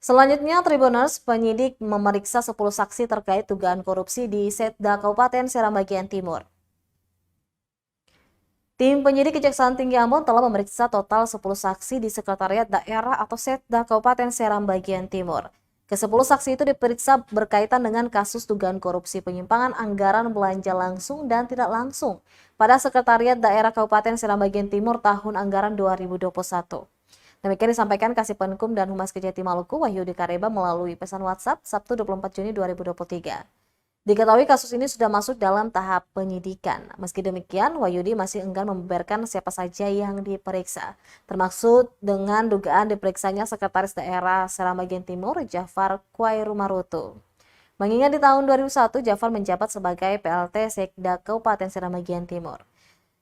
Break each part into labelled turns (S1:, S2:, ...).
S1: Selanjutnya, Tribuners penyidik memeriksa 10 saksi terkait dugaan korupsi di Setda Kabupaten Seram bagian Timur. Tim penyidik Kejaksaan Tinggi Ambon telah memeriksa total 10 saksi di Sekretariat Daerah atau Setda Kabupaten Seram bagian Timur. Ke-10 saksi itu diperiksa berkaitan dengan kasus dugaan korupsi penyimpangan anggaran belanja langsung dan tidak langsung pada Sekretariat Daerah Kabupaten Seram bagian Timur tahun anggaran 2021. Demikian disampaikan Kasih Penkum dan Humas Kejati Maluku Wahyudi Kareba melalui pesan WhatsApp Sabtu 24 Juni 2023. Diketahui kasus ini sudah masuk dalam tahap penyidikan. Meski demikian, Wahyudi masih enggan membeberkan siapa saja yang diperiksa, termasuk dengan dugaan diperiksanya Sekretaris Daerah Seram bagian Timur Jafar Khairumarutu. Mengingat di tahun 2001 Jafar menjabat sebagai PLT Sekda Kabupaten Seram bagian Timur.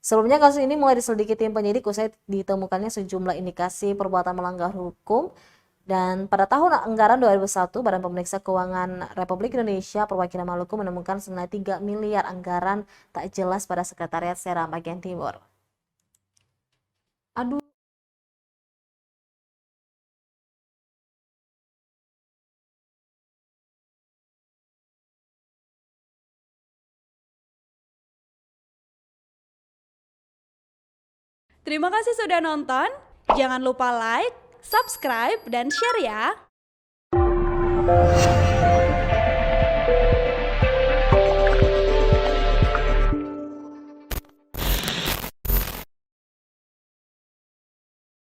S1: Sebelumnya kasus ini mulai diselidiki tim penyidik usai ditemukannya sejumlah indikasi perbuatan melanggar hukum dan pada tahun anggaran 2001 Badan Pemeriksa Keuangan Republik Indonesia Perwakilan Maluku menemukan senilai 3 miliar anggaran tak jelas pada Sekretariat Seram bagian Timur. Aduh.
S2: Terima kasih sudah nonton. Jangan lupa like, subscribe, dan share ya.